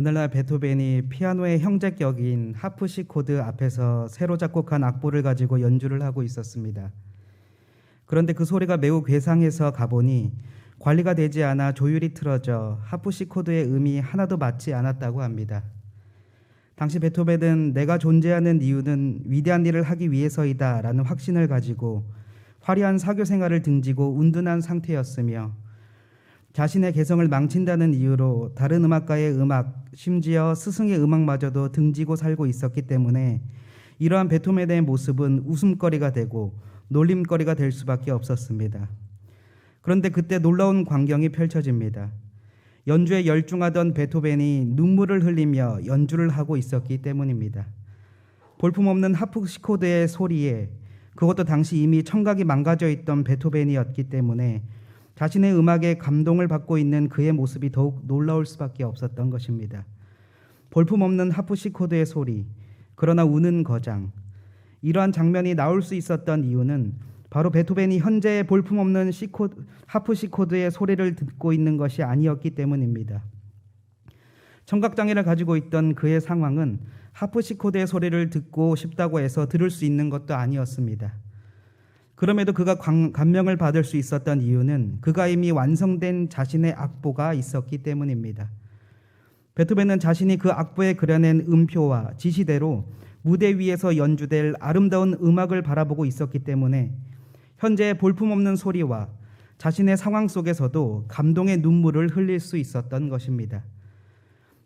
오늘날 베토벤이 피아노의 형제격인 하프시코드 앞에서 새로 작곡한 악보를 가지고 연주를 하고 있었습니다. 그런데 그 소리가 매우 괴상해서 가보니 관리가 되지 않아 조율이 틀어져 하프시코드의 음이 하나도 맞지 않았다고 합니다. 당시 베토벤은 내가 존재하는 이유는 위대한 일을 하기 위해서이다 라는 확신을 가지고 화려한 사교 생활을 등지고 운둔한 상태였으며, 자신의 개성을 망친다는 이유로 다른 음악가의 음악, 심지어 스승의 음악마저도 등지고 살고 있었기 때문에 이러한 베토벤의 모습은 웃음거리가 되고 놀림거리가 될 수밖에 없었습니다. 그런데 그때 놀라운 광경이 펼쳐집니다. 연주에 열중하던 베토벤이 눈물을 흘리며 연주를 하고 있었기 때문입니다. 볼품없는 하프시코드의 소리에, 그것도 당시 이미 청각이 망가져 있던 베토벤이었기 때문에 자신의 음악에 감동을 받고 있는 그의 모습이 더욱 놀라울 수밖에 없었던 것입니다. 볼품없는 하프시코드의 소리, 그러나 우는 거장. 이러한 장면이 나올 수 있었던 이유는 바로 베토벤이 현재의 볼품없는 하프시코드의 소리를 듣고 있는 것이 아니었기 때문입니다. 청각장애를 가지고 있던 그의 상황은 하프시코드의 소리를 듣고 싶다고 해서 들을 수 있는 것도 아니었습니다. 그럼에도 그가 감명을 받을 수 있었던 이유는 그가 이미 완성된 자신의 악보가 있었기 때문입니다. 베토벤은 자신이 그 악보에 그려낸 음표와 지시대로 무대 위에서 연주될 아름다운 음악을 바라보고 있었기 때문에 현재의 볼품없는 소리와 자신의 상황 속에서도 감동의 눈물을 흘릴 수 있었던 것입니다.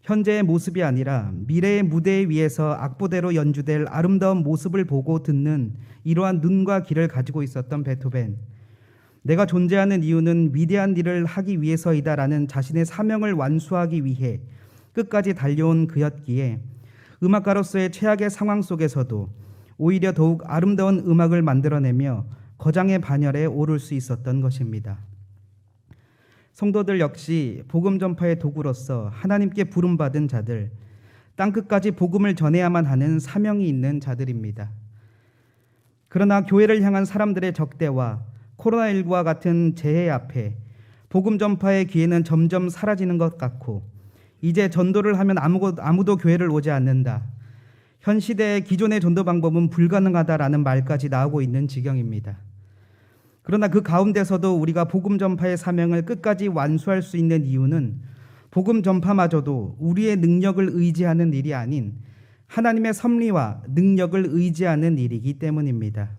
현재의 모습이 아니라 미래의 무대 위에서 악보대로 연주될 아름다운 모습을 보고 듣는 이러한 눈과 귀를 가지고 있었던 베토벤. 내가 존재하는 이유는 위대한 일을 하기 위해서이다라는 자신의 사명을 완수하기 위해 끝까지 달려온 그였기에 음악가로서의 최악의 상황 속에서도 오히려 더욱 아름다운 음악을 만들어내며 거장의 반열에 오를 수 있었던 것입니다. 성도들 역시 복음 전파의 도구로서 하나님께 부름받은 자들, 땅끝까지 복음을 전해야만 하는 사명이 있는 자들입니다. 그러나 교회를 향한 사람들의 적대와 코로나19와 같은 재해 앞에 복음 전파의 기회는 점점 사라지는 것 같고, 이제 전도를 하면 아무도 교회를 오지 않는다, 현 시대의 기존의 전도 방법은 불가능하다라는 말까지 나오고 있는 지경입니다. 그러나 그 가운데서도 우리가 복음 전파의 사명을 끝까지 완수할 수 있는 이유는 복음 전파마저도 우리의 능력을 의지하는 일이 아닌 하나님의 섭리와 능력을 의지하는 일이기 때문입니다.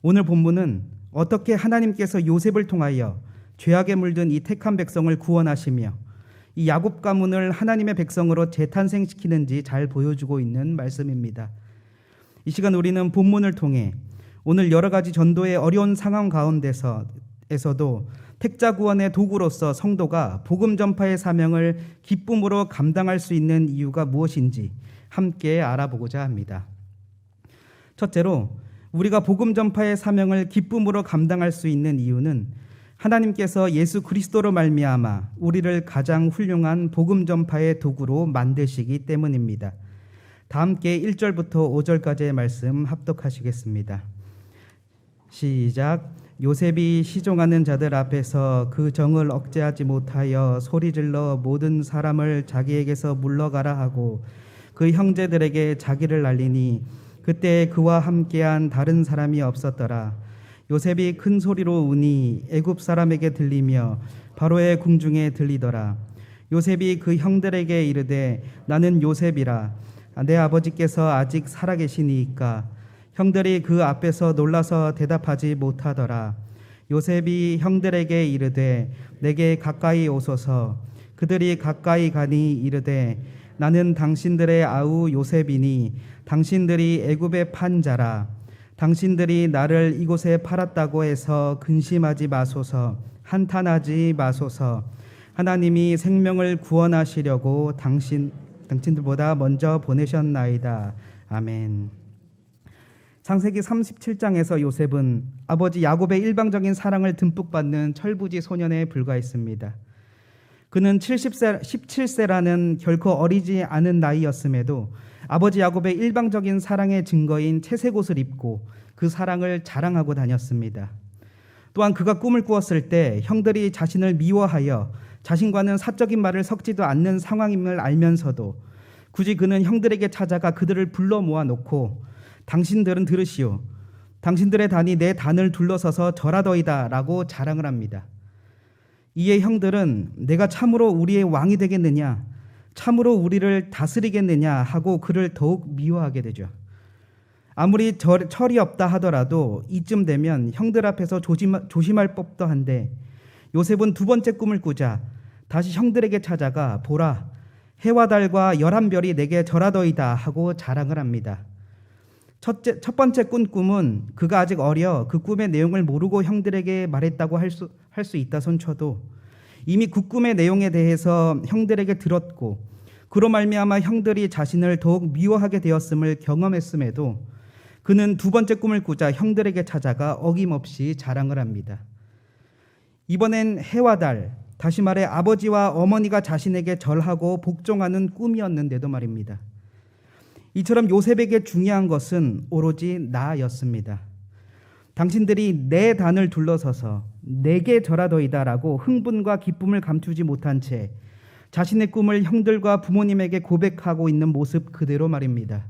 오늘 본문은 어떻게 하나님께서 요셉을 통하여 죄악에 물든 이 택한 백성을 구원하시며 이 야곱 가문을 하나님의 백성으로 재탄생시키는지 잘 보여주고 있는 말씀입니다. 이 시간 우리는 본문을 통해 오늘 여러 가지 전도의 어려운 상황 가운데서도 택자 구원의 도구로서 성도가 복음 전파의 사명을 기쁨으로 감당할 수 있는 이유가 무엇인지 함께 알아보고자 합니다. 첫째로, 우리가 복음 전파의 사명을 기쁨으로 감당할 수 있는 이유는 하나님께서 예수 그리스도로 말미암아 우리를 가장 훌륭한 복음 전파의 도구로 만드시기 때문입니다. 다 함께 1절부터 5절까지의 말씀 합독하시겠습니다. 시작. 요셉이 시종하는 자들 앞에서 그 정을 억제하지 못하여 소리질러 모든 사람을 자기에게서 물러가라 하고 그 형제들에게 자기를 알리니 그때 그와 함께한 다른 사람이 없었더라. 요셉이 큰 소리로 우니 애굽 사람에게 들리며 바로의 궁중에 들리더라. 요셉이 그 형들에게 이르되 나는 요셉이라. 내 아버지께서 아직 살아계시니이까. 형들이 그 앞에서 놀라서 대답하지 못하더라. 요셉이 형들에게 이르되 내게 가까이 오소서. 그들이 가까이 가니 이르되 나는 당신들의 아우 요셉이니 당신들이 애굽에 판 자라. 당신들이 나를 이곳에 팔았다고 해서 근심하지 마소서. 한탄하지 마소서. 하나님이 생명을 구원하시려고 당신들보다 먼저 보내셨나이다. 아멘. 창세기 37장에서 요셉은 아버지 야곱의 일방적인 사랑을 듬뿍 받는 철부지 소년에 불과했습니다. 그는 17세라는 결코 어리지 않은 나이였음에도 아버지 야곱의 일방적인 사랑의 증거인 채색 옷을 입고 그 사랑을 자랑하고 다녔습니다. 또한 그가 꿈을 꾸었을 때 형들이 자신을 미워하여 자신과는 사적인 말을 섞지도 않는 상황임을 알면서도 굳이 그는 형들에게 찾아가 그들을 불러 모아놓고 당신들은 들으시오. 당신들의 단이 내 단을 둘러서서 절하더이다 라고 자랑을 합니다. 이에 형들은 내가 참으로 우리의 왕이 되겠느냐, 참으로 우리를 다스리겠느냐 하고 그를 더욱 미워하게 되죠. 아무리 철이 없다 하더라도 이쯤 되면 형들 앞에서 조심할 법도 한데 요셉은 두 번째 꿈을 꾸자 다시 형들에게 찾아가 보라, 해와 달과 11별이 내게 절하더이다 하고 자랑을 합니다. 첫 번째 꾼 꿈은 그가 아직 어려 그 꿈의 내용을 모르고 형들에게 말했다고 할 수 있다 손쳐도 이미 그 꿈의 내용에 대해서 형들에게 들었고 그로 말미암아 형들이 자신을 더욱 미워하게 되었음을 경험했음에도 그는 두 번째 꿈을 꾸자 형들에게 찾아가 어김없이 자랑을 합니다. 이번엔 해와 달, 다시 말해 아버지와 어머니가 자신에게 절하고 복종하는 꿈이었는데도 말입니다. 이처럼 요셉에게 중요한 것은 오로지 나였습니다. 당신들이 내 단을 둘러서서 내게 절하더이다라고 흥분과 기쁨을 감추지 못한 채 자신의 꿈을 형들과 부모님에게 고백하고 있는 모습 그대로 말입니다.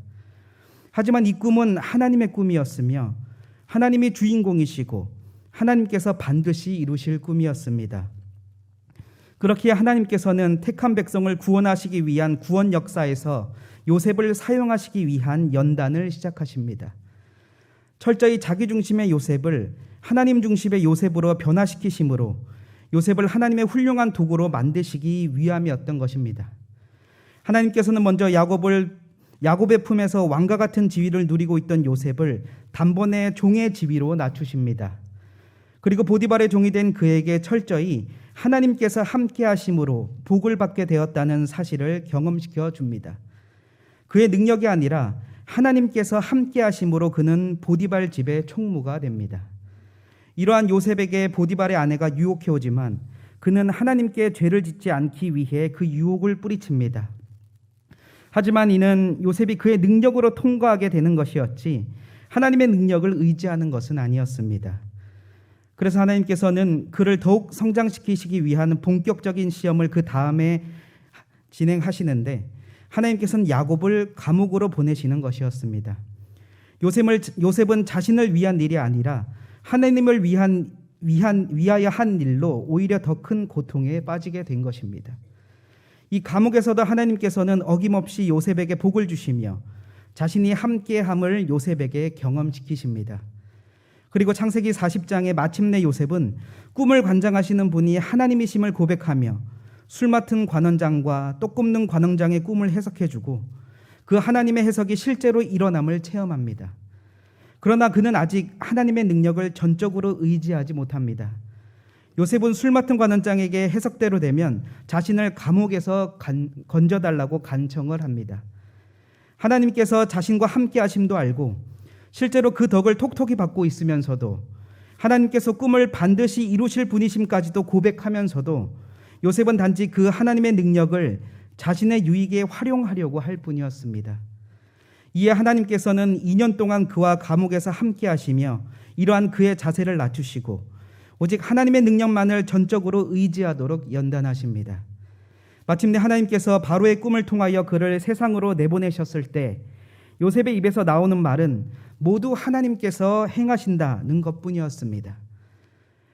하지만 이 꿈은 하나님의 꿈이었으며 하나님이 주인공이시고 하나님께서 반드시 이루실 꿈이었습니다. 그렇기에 하나님께서는 택한 백성을 구원하시기 위한 구원 역사에서 요셉을 사용하시기 위한 연단을 시작하십니다. 철저히 자기 중심의 요셉을 하나님 중심의 요셉으로 변화시키심으로 요셉을 하나님의 훌륭한 도구로 만드시기 위함이었던 것입니다. 하나님께서는 먼저 야곱의 품에서 왕과 같은 지위를 누리고 있던 요셉을 단번에 종의 지위로 낮추십니다. 그리고 보디발의 종이 된 그에게 철저히 하나님께서 함께 하심으로 복을 받게 되었다는 사실을 경험시켜 줍니다. 그의 능력이 아니라 하나님께서 함께 하심으로 그는 보디발 집의 총무가 됩니다. 이러한 요셉에게 보디발의 아내가 유혹해 오지만 그는 하나님께 죄를 짓지 않기 위해 그 유혹을 뿌리칩니다. 하지만 이는 요셉이 그의 능력으로 통과하게 되는 것이었지 하나님의 능력을 의지하는 것은 아니었습니다. 그래서 하나님께서는 그를 더욱 성장시키시기 위한 본격적인 시험을 그 다음에 진행하시는데 하나님께서는 야곱을 감옥으로 보내시는 것이었습니다. 요셉은 자신을 위한 일이 아니라 하나님을 위하여 한 일로 오히려 더 큰 고통에 빠지게 된 것입니다. 이 감옥에서도 하나님께서는 어김없이 요셉에게 복을 주시며 자신이 함께함을 요셉에게 경험시키십니다. 그리고 창세기 40장에 마침내 요셉은 꿈을 관장하시는 분이 하나님이심을 고백하며 술 맡은 관원장과 떡 굽는 관원장의 꿈을 해석해주고 그 하나님의 해석이 실제로 일어남을 체험합니다. 그러나 그는 아직 하나님의 능력을 전적으로 의지하지 못합니다. 요셉은 술 맡은 관원장에게 해석대로 되면 자신을 감옥에서 건져달라고 간청을 합니다. 하나님께서 자신과 함께 하심도 알고 실제로 그 덕을 톡톡히 받고 있으면서도 하나님께서 꿈을 반드시 이루실 분이심까지도 고백하면서도 요셉은 단지 그 하나님의 능력을 자신의 유익에 활용하려고 할 뿐이었습니다. 이에 하나님께서는 2년 동안 그와 감옥에서 함께 하시며 이러한 그의 자세를 낮추시고 오직 하나님의 능력만을 전적으로 의지하도록 연단하십니다. 마침내 하나님께서 바로의 꿈을 통하여 그를 세상으로 내보내셨을 때 요셉의 입에서 나오는 말은 모두 하나님께서 행하신다는 것뿐이었습니다.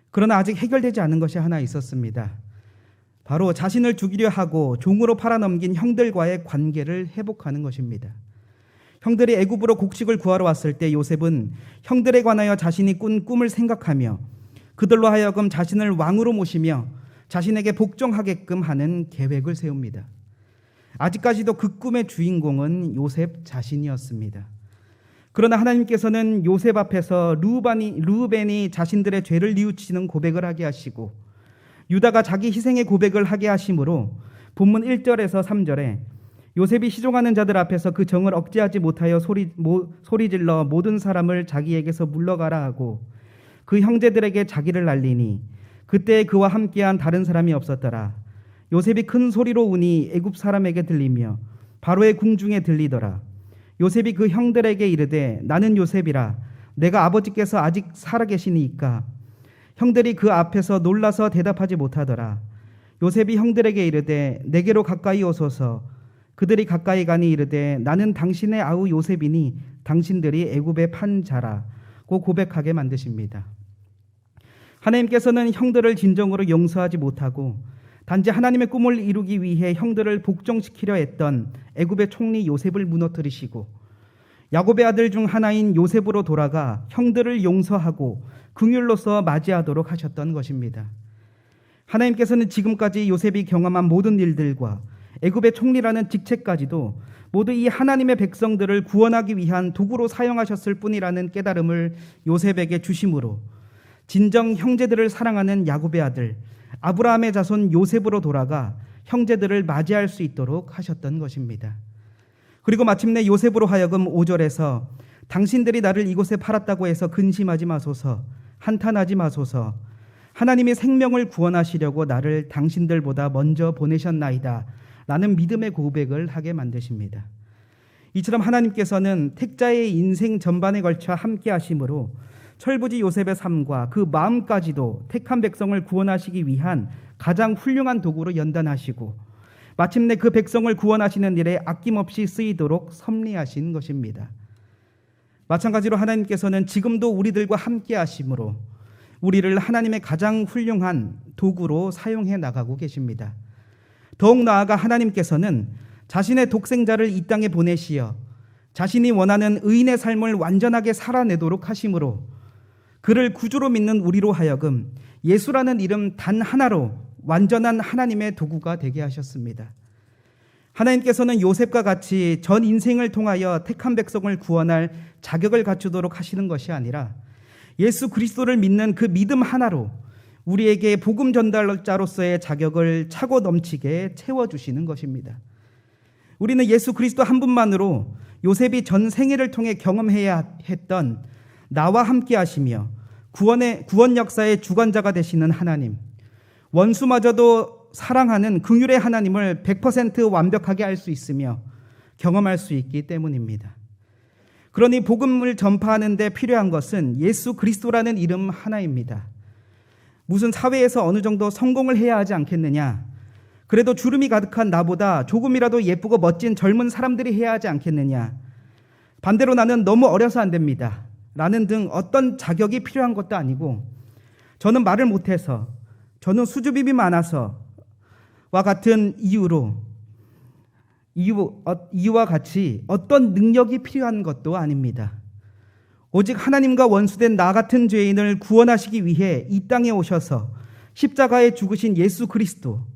그러나 아직 해결되지 않은 것이 하나 있었습니다. 바로 자신을 죽이려 하고 종으로 팔아넘긴 형들과의 관계를 회복하는 것입니다. 형들이 애굽으로 곡식을 구하러 왔을 때 요셉은 형들에 관하여 자신이 꾼 꿈을 생각하며 그들로 하여금 자신을 왕으로 모시며 자신에게 복종하게끔 하는 계획을 세웁니다. 아직까지도 그 꿈의 주인공은 요셉 자신이었습니다. 그러나 하나님께서는 요셉 앞에서 르우벤이 자신들의 죄를 뉘우치는 고백을 하게 하시고 유다가 자기 희생의 고백을 하게 하심으로 본문 1절에서 3절에 요셉이 시종하는 자들 앞에서 그 정을 억제하지 못하여 소리질러 모든 사람을 자기에게서 물러가라 하고 그 형제들에게 자기를 날리니 그때 그와 함께한 다른 사람이 없었더라. 요셉이 큰 소리로 우니 애굽 사람에게 들리며 바로의 궁중에 들리더라. 요셉이 그 형들에게 이르되 나는 요셉이라 내가 아버지께서 아직 살아계시니이까. 형들이 그 앞에서 놀라서 대답하지 못하더라. 요셉이 형들에게 이르되 내게로 가까이 오소서. 그들이 가까이 가니 이르되 나는 당신의 아우 요셉이니 당신들이 애굽에 판 자라고 고백하게 만드십니다. 하나님께서는 형들을 진정으로 용서하지 못하고 단지 하나님의 꿈을 이루기 위해 형들을 복종시키려 했던 애굽의 총리 요셉을 무너뜨리시고 야곱의 아들 중 하나인 요셉으로 돌아가 형들을 용서하고 긍휼로서 맞이하도록 하셨던 것입니다. 하나님께서는 지금까지 요셉이 경험한 모든 일들과 애굽의 총리라는 직책까지도 모두 이 하나님의 백성들을 구원하기 위한 도구로 사용하셨을 뿐이라는 깨달음을 요셉에게 주심으로 진정 형제들을 사랑하는 야곱의 아들 아브라함의 자손 요셉으로 돌아가 형제들을 맞이할 수 있도록 하셨던 것입니다. 그리고 마침내 요셉으로 하여금 5절에서 당신들이 나를 이곳에 팔았다고 해서 근심하지 마소서, 한탄하지 마소서, 하나님이 생명을 구원하시려고 나를 당신들보다 먼저 보내셨나이다 라는 믿음의 고백을 하게 만드십니다. 이처럼 하나님께서는 택자의 인생 전반에 걸쳐 함께 하심으로 철부지 요셉의 삶과 그 마음까지도 택한 백성을 구원하시기 위한 가장 훌륭한 도구로 연단하시고 마침내 그 백성을 구원하시는 일에 아낌없이 쓰이도록 섭리하신 것입니다. 마찬가지로 하나님께서는 지금도 우리들과 함께 하심으로 우리를 하나님의 가장 훌륭한 도구로 사용해 나가고 계십니다. 더욱 나아가 하나님께서는 자신의 독생자를 이 땅에 보내시어 자신이 원하는 의인의 삶을 완전하게 살아내도록 하심으로 그를 구주로 믿는 우리로 하여금 예수라는 이름 단 하나로 완전한 하나님의 도구가 되게 하셨습니다. 하나님께서는 요셉과 같이 전 인생을 통하여 택한 백성을 구원할 자격을 갖추도록 하시는 것이 아니라 예수 그리스도를 믿는 그 믿음 하나로 우리에게 복음 전달자로서의 자격을 차고 넘치게 채워주시는 것입니다. 우리는 예수 그리스도 한 분만으로 요셉이 전 생애를 통해 경험해야 했던 나와 함께 하시며 구원 역사의 주관자가 되시는 하나님, 원수마저도 사랑하는 긍휼의 하나님을 100% 완벽하게 알 수 있으며 경험할 수 있기 때문입니다. 그러니 복음을 전파하는 데 필요한 것은 예수 그리스도라는 이름 하나입니다. 무슨 사회에서 어느 정도 성공을 해야 하지 않겠느냐, 그래도 주름이 가득한 나보다 조금이라도 예쁘고 멋진 젊은 사람들이 해야 하지 않겠느냐, 반대로 나는 너무 어려서 안 됩니다 라는 등 어떤 자격이 필요한 것도 아니고, 저는 말을 못해서, 저는 수줍음이 많아서 와 같은 이유와 같이 어떤 능력이 필요한 것도 아닙니다. 오직 하나님과 원수된 나 같은 죄인을 구원하시기 위해 이 땅에 오셔서 십자가에 죽으신 예수 그리스도,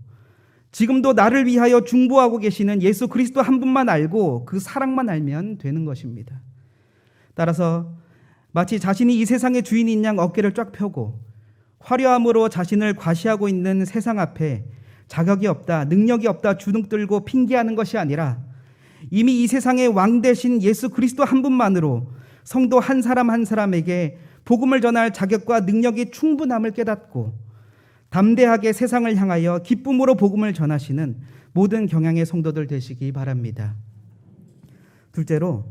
지금도 나를 위하여 중보하고 계시는 예수 그리스도 한 분만 알고 그 사랑만 알면 되는 것입니다. 따라서 마치 자신이 이 세상의 주인인 양 어깨를 쫙 펴고 화려함으로 자신을 과시하고 있는 세상 앞에 자격이 없다, 능력이 없다 주눅들고 핑계하는 것이 아니라 이미 이 세상의 왕 되신 예수 그리스도 한 분만으로 성도 한 사람 한 사람에게 복음을 전할 자격과 능력이 충분함을 깨닫고 담대하게 세상을 향하여 기쁨으로 복음을 전하시는 모든 경향의 성도들 되시기 바랍니다. 둘째로,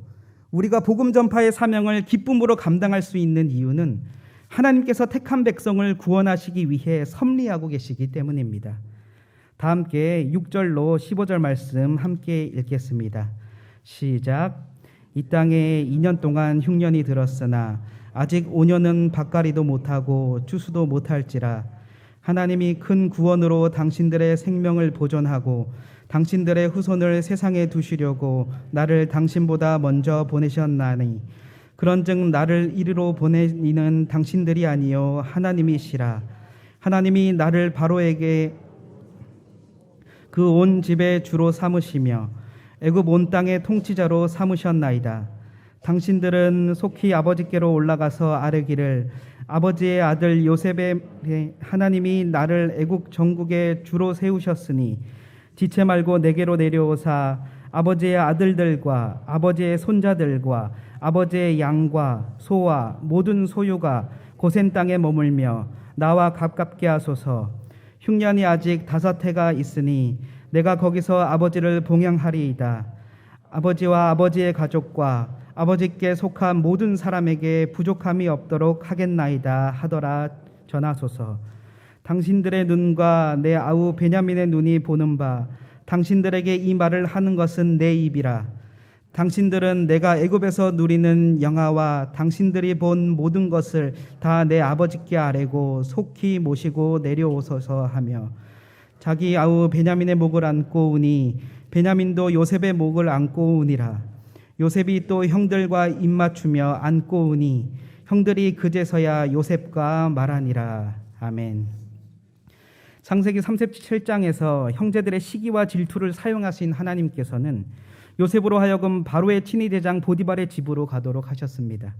우리가 복음 전파의 사명을 기쁨으로 감당할 수 있는 이유는 하나님께서 택한 백성을 구원하시기 위해 섭리하고 계시기 때문입니다. 다 함께 6절로 15절 말씀 함께 읽겠습니다. 시작. 이 땅에 2년 동안 흉년이 들었으나 아직 5년은 밭갈이도 못하고 추수도 못할지라 하나님이 큰 구원으로 당신들의 생명을 보존하고 당신들의 후손을 세상에 두시려고 나를 당신보다 먼저 보내셨나니 그런즉 나를 이리로 보내니는 당신들이 아니요 하나님이시라. 하나님이 나를 바로에게 그 온 집의 주로 삼으시며 애굽 온 땅의 통치자로 삼으셨나이다. 당신들은 속히 아버지께로 올라가서 아뢰기를 아버지의 아들 요셉의 하나님이 나를 애국 전국의 주로 세우셨으니 지체 말고 내게로 내려오사 아버지의 아들들과 아버지의 손자들과 아버지의 양과 소와 모든 소유가 고센 땅에 머물며 나와 가깝게 하소서. 흉년이 아직 5해가 있으니 내가 거기서 아버지를 봉양하리이다. 아버지와 아버지의 가족과 아버지께 속한 모든 사람에게 부족함이 없도록 하겠나이다 하더라 전하소서. 당신들의 눈과 내 아우 베냐민의 눈이 보는 바 당신들에게 이 말을 하는 것은 내 입이라. 당신들은 내가 애굽에서 누리는 영화와 당신들이 본 모든 것을 다 내 아버지께 아뢰고 속히 모시고 내려오소서 하며 자기 아우 베냐민의 목을 안고 우니 베냐민도 요셉의 목을 안고 우니라. 요셉이 또 형들과 입맞추며 안고 우니 형들이 그제서야 요셉과 말하니라. 아멘. 창세기 37장에서 형제들의 시기와 질투를 사용하신 하나님께서는 요셉으로 하여금 바로의 친위 대장 보디발의 집으로 가도록 하셨습니다.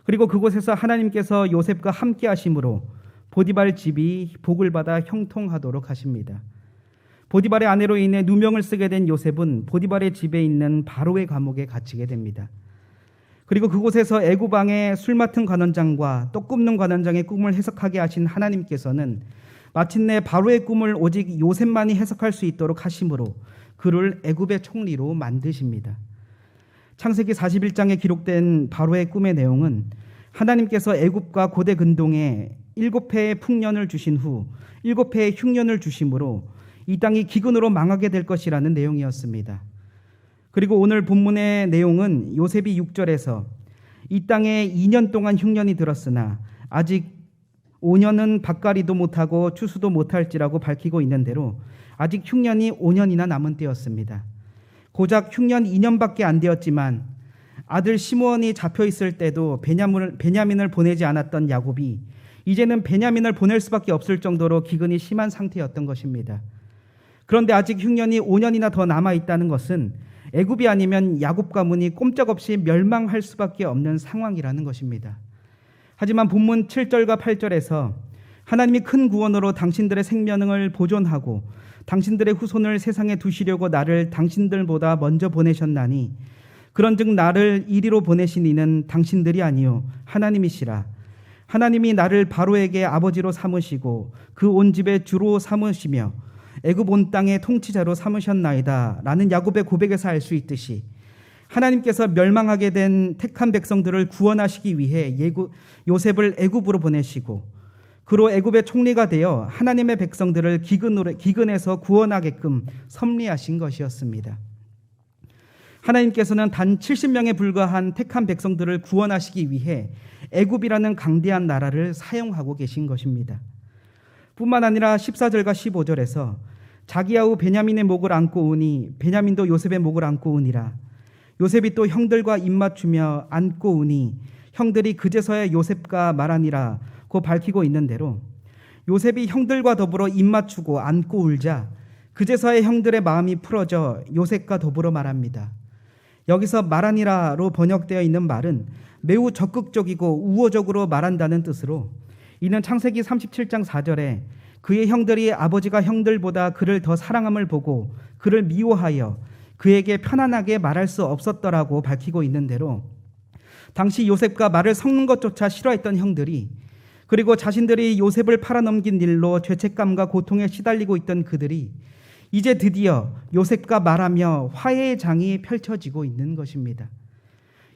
그리고 그곳에서 하나님께서 요셉과 함께 하심으로 보디발 집이 복을 받아 형통하도록 하십니다. 보디발의 아내로 인해 누명을 쓰게 된 요셉은 보디발의 집에 있는 바로의 감옥에 갇히게 됩니다. 그리고 그곳에서 애굽 왕의 술 맡은 관원장과 떡 굽는 관원장의 꿈을 해석하게 하신 하나님께서는 마침내 바로의 꿈을 오직 요셉만이 해석할 수 있도록 하심으로 그를 애굽의 총리로 만드십니다. 창세기 41장에 기록된 바로의 꿈의 내용은 하나님께서 애굽과 고대 근동에 7회의 풍년을 주신 후 7회의 흉년을 주심으로 이 땅이 기근으로 망하게 될 것이라는 내용이었습니다. 그리고 오늘 본문의 내용은 요셉이 6절에서 이 땅에 2년 동안 흉년이 들었으나 아직 5년은 밭갈이도 못하고 추수도 못할지라고 밝히고 있는 대로 아직 흉년이 5년이나 남은 때였습니다. 고작 흉년 2년밖에 안 되었지만 아들 시므온이 잡혀 있을 때도 베냐민을 보내지 않았던 야곱이 이제는 베냐민을 보낼 수밖에 없을 정도로 기근이 심한 상태였던 것입니다. 그런데 아직 흉년이 5년이나 더 남아 있다는 것은 애굽이 아니면 야곱 가문이 꼼짝없이 멸망할 수밖에 없는 상황이라는 것입니다. 하지만 본문 7절과 8절에서 하나님이 큰 구원으로 당신들의 생명을 보존하고 당신들의 후손을 세상에 두시려고 나를 당신들보다 먼저 보내셨나니 그런즉 나를 이리로 보내신 이는 당신들이 아니요 하나님이시라. 하나님이 나를 바로에게 아버지로 삼으시고 그 온 집의 주로 삼으시며 애굽 온 땅의 통치자로 삼으셨나이다 라는 야곱의 고백에서 알 수 있듯이 하나님께서 멸망하게 된 택한 백성들을 구원하시기 위해 요셉을 애굽으로 보내시고 그로 애굽의 총리가 되어 하나님의 백성들을 기근에서 구원하게끔 섭리하신 것이었습니다. 하나님께서는 단 70명에 불과한 택한 백성들을 구원하시기 위해 애굽이라는 강대한 나라를 사용하고 계신 것입니다. 뿐만 아니라 14절과 15절에서 자기 아우 베냐민의 목을 안고 우니 베냐민도 요셉의 목을 안고 우니라. 요셉이 또 형들과 입맞추며 안고 우니 형들이 그제서야 요셉과 말하니라 고 밝히고 있는 대로 요셉이 형들과 더불어 입맞추고 안고 울자 그제서야 형들의 마음이 풀어져 요셉과 더불어 말합니다. 여기서 말하니라로 번역되어 있는 말은 매우 적극적이고 우호적으로 말한다는 뜻으로 이는 창세기 37장 4절에 그의 형들이 아버지가 형들보다 그를 더 사랑함을 보고 그를 미워하여 그에게 편안하게 말할 수 없었더라고 밝히고 있는 대로 당시 요셉과 말을 섞는 것조차 싫어했던 형들이 그리고 자신들이 요셉을 팔아넘긴 일로 죄책감과 고통에 시달리고 있던 그들이 이제 드디어 요셉과 말하며 화해의 장이 펼쳐지고 있는 것입니다.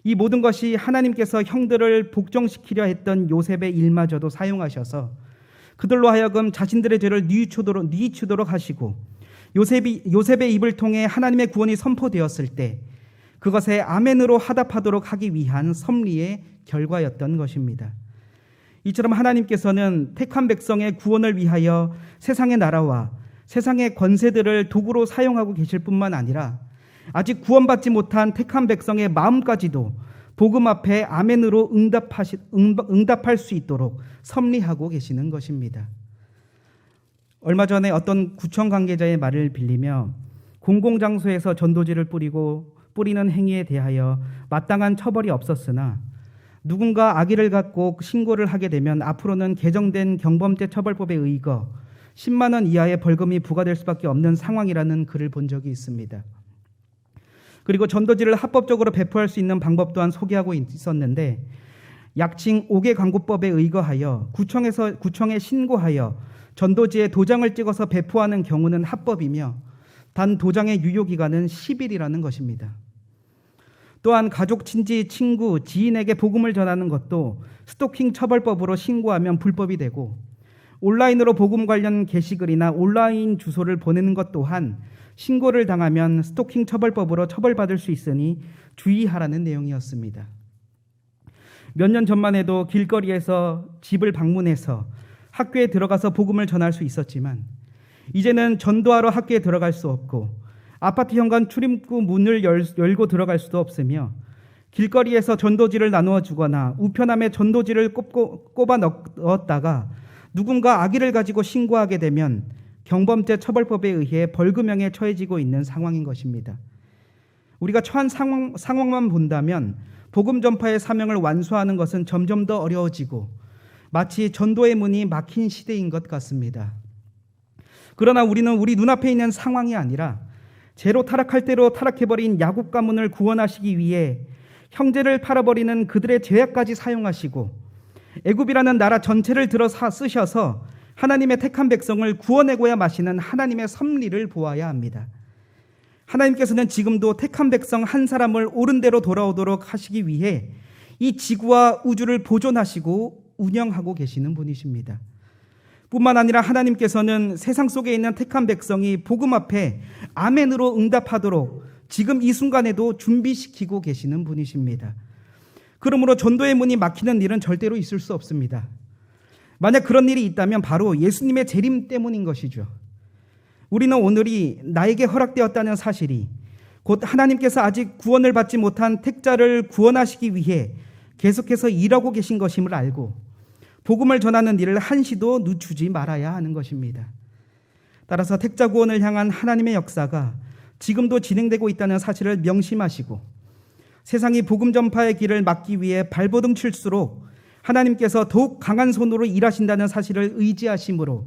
이 모든 것이 하나님께서 형들을 복종시키려 했던 요셉의 일마저도 사용하셔서 그들로 하여금 자신들의 죄를 뉘우치도록 하시고 요셉의 입을 통해 하나님의 구원이 선포되었을 때 그것에 아멘으로 화답하도록 하기 위한 섭리의 결과였던 것입니다. 이처럼 하나님께서는 택한 백성의 구원을 위하여 세상의 나라와 세상의 권세들을 도구로 사용하고 계실 뿐만 아니라 아직 구원받지 못한 택한 백성의 마음까지도 복음 앞에 아멘으로 응답할 수 있도록 섭리하고 계시는 것입니다. 얼마 전에 어떤 구청 관계자의 말을 빌리며 공공장소에서 전도지를 뿌리는 행위에 대하여 마땅한 처벌이 없었으나 누군가 악의를 갖고 신고를 하게 되면 앞으로는 개정된 경범죄 처벌법에 의거 10만 원 이하의 벌금이 부과될 수밖에 없는 상황이라는 글을 본 적이 있습니다. 그리고 전도지를 합법적으로 배포할 수 있는 방법 또한 소개하고 있었는데 약칭 5개 광고법에 의거하여 구청에 신고하여 전도지에 도장을 찍어서 배포하는 경우는 합법이며 단 도장의 유효기간은 10일이라는 것입니다. 또한 가족, 친지, 친구, 지인에게 복음을 전하는 것도 스토킹 처벌법으로 신고하면 불법이 되고 온라인으로 복음 관련 게시글이나 온라인 주소를 보내는 것 또한 신고를 당하면 스토킹 처벌법으로 처벌받을 수 있으니 주의하라는 내용이었습니다. 몇 년 전만 해도 길거리에서 집을 방문해서 학교에 들어가서 복음을 전할 수 있었지만 이제는 전도하러 학교에 들어갈 수 없고 아파트 현관 출입구 문을 열고 들어갈 수도 없으며 길거리에서 전도지를 나누어 주거나 우편함에 전도지를 꼽아 넣었다가 누군가 악의를 가지고 신고하게 되면 경범죄 처벌법에 의해 벌금형에 처해지고 있는 상황인 것입니다. 우리가 처한 상황만 본다면 복음 전파의 사명을 완수하는 것은 점점 더 어려워지고 마치 전도의 문이 막힌 시대인 것 같습니다. 그러나 우리는 우리 눈앞에 있는 상황이 아니라 죄로 타락할 대로 타락해버린 야곱 가문을 구원하시기 위해 형제를 팔아버리는 그들의 죄악까지 사용하시고 애굽이라는 나라 전체를 들어 쓰셔서 하나님의 택한 백성을 구원해고야 마시는 하나님의 섭리를 보아야 합니다. 하나님께서는 지금도 택한 백성 한 사람을 옳은 대로 돌아오도록 하시기 위해 이 지구와 우주를 보존하시고 운영하고 계시는 분이십니다. 뿐만 아니라 하나님께서는 세상 속에 있는 택한 백성이 복음 앞에 아멘으로 응답하도록 지금 이 순간에도 준비시키고 계시는 분이십니다. 그러므로 전도의 문이 막히는 일은 절대로 있을 수 없습니다. 만약 그런 일이 있다면 바로 예수님의 재림 때문인 것이죠. 우리는 오늘이 나에게 허락되었다는 사실이 곧 하나님께서 아직 구원을 받지 못한 택자를 구원하시기 위해 계속해서 일하고 계신 것임을 알고 복음을 전하는 일을 한시도 늦추지 말아야 하는 것입니다. 따라서 택자 구원을 향한 하나님의 역사가 지금도 진행되고 있다는 사실을 명심하시고 세상이 복음 전파의 길을 막기 위해 발버둥 칠수록 하나님께서 더욱 강한 손으로 일하신다는 사실을 의지하심으로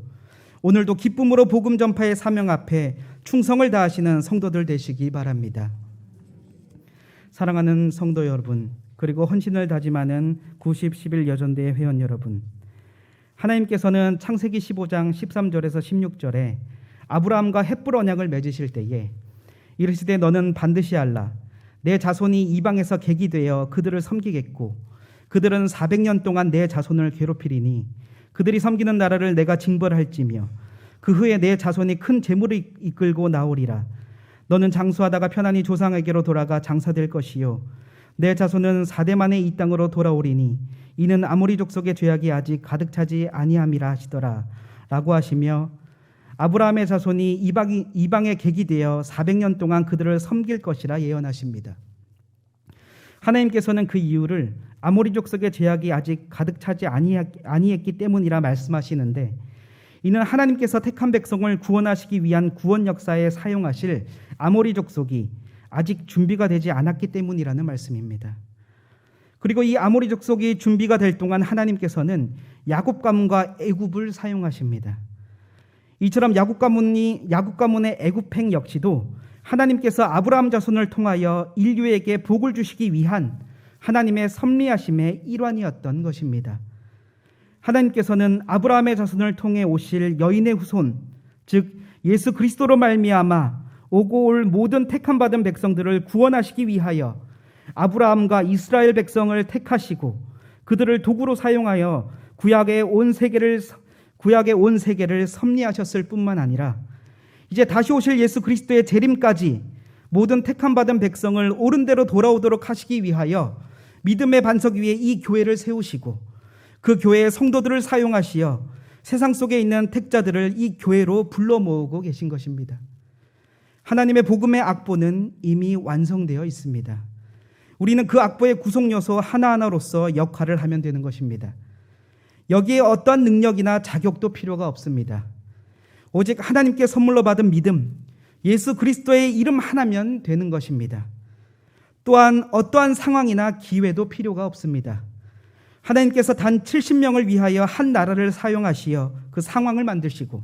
오늘도 기쁨으로 복음 전파의 사명 앞에 충성을 다하시는 성도들 되시기 바랍니다. 사랑하는 성도 여러분, 그리고 헌신을 다짐하는 90-11 여전대의 회원 여러분, 하나님께서는 창세기 15장 13절에서 16절에 아브라함과 헷불 언약을 맺으실 때에 이르시되 너는 반드시 알라. 내 자손이 이방에서 객이 되어 그들을 섬기겠고 그들은 400년 동안 내 자손을 괴롭히리니 그들이 섬기는 나라를 내가 징벌할지며 그 후에 내 자손이 큰 재물을 이끌고 나오리라. 너는 장수하다가 편안히 조상에게로 돌아가 장사될 것이요 내 자손은 4대 만에 이 땅으로 돌아오리니 이는 아모리 족속의 죄악이 아직 가득 차지 아니함이라 하시더라 라고 하시며 아브라함의 자손이 이방의 객이 되어 400년 동안 그들을 섬길 것이라 예언하십니다. 하나님께서는 그 이유를 아모리 족속의 죄악이 아직 가득 차지 아니했기 때문이라 말씀하시는데 이는 하나님께서 택한 백성을 구원하시기 위한 구원 역사에 사용하실 아모리 족속이 아직 준비가 되지 않았기 때문이라는 말씀입니다. 그리고 이 아모리 족속이 준비가 될 동안 하나님께서는 야곱 가문과 애굽을 사용하십니다. 이처럼 야곱 가문의 애굽행 역시도 하나님께서 아브라함 자손을 통하여 인류에게 복을 주시기 위한 하나님의 섭리하심의 일환이었던 것입니다. 하나님께서는 아브라함의 자손을 통해 오실 여인의 후손, 즉 예수 그리스도로 말미암아 오고 올 모든 택함 받은 백성들을 구원하시기 위하여 아브라함과 이스라엘 백성을 택하시고 그들을 도구로 사용하여 구약의 온 세계를 섭리하셨을 뿐만 아니라 이제 다시 오실 예수 그리스도의 재림까지 모든 택함 받은 백성을 옳은 대로 돌아오도록 하시기 위하여 믿음의 반석 위에 이 교회를 세우시고 그 교회의 성도들을 사용하시어 세상 속에 있는 택자들을 이 교회로 불러 모으고 계신 것입니다. 하나님의 복음의 악보는 이미 완성되어 있습니다. 우리는 그 악보의 구성 요소 하나하나로서 역할을 하면 되는 것입니다. 여기에 어떠한 능력이나 자격도 필요가 없습니다. 오직 하나님께 선물로 받은 믿음, 예수 그리스도의 이름 하나면 되는 것입니다. 또한 어떠한 상황이나 기회도 필요가 없습니다. 하나님께서 단 70명을 위하여 한 나라를 사용하시어 그 상황을 만드시고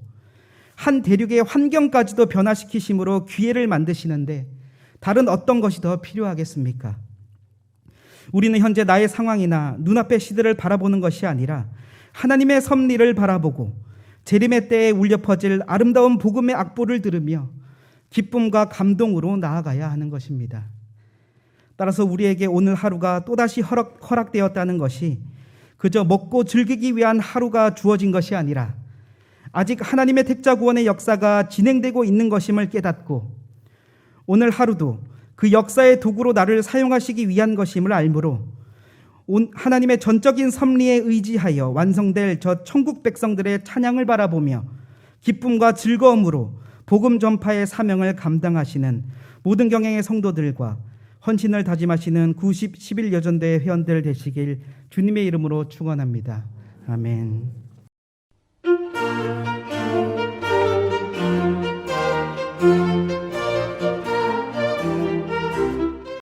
한 대륙의 환경까지도 변화시키심으로 기회를 만드시는데 다른 어떤 것이 더 필요하겠습니까? 우리는 현재 나의 상황이나 눈앞의 시대를 바라보는 것이 아니라 하나님의 섭리를 바라보고 재림의 때에 울려 퍼질 아름다운 복음의 악보를 들으며 기쁨과 감동으로 나아가야 하는 것입니다. 따라서 우리에게 오늘 하루가 또다시 허락되었다는 것이 그저 먹고 즐기기 위한 하루가 주어진 것이 아니라 아직 하나님의 택자 구원의 역사가 진행되고 있는 것임을 깨닫고 오늘 하루도 그 역사의 도구로 나를 사용하시기 위한 것임을 알므로 하나님의 전적인 섭리에 의지하여 완성될 저 천국 백성들의 찬양을 바라보며 기쁨과 즐거움으로 복음 전파의 사명을 감당하시는 모든 경영의 성도들과 헌신을 다짐하시는 90-11 여전대 회원들 되시길 주님의 이름으로 축원합니다. 아멘.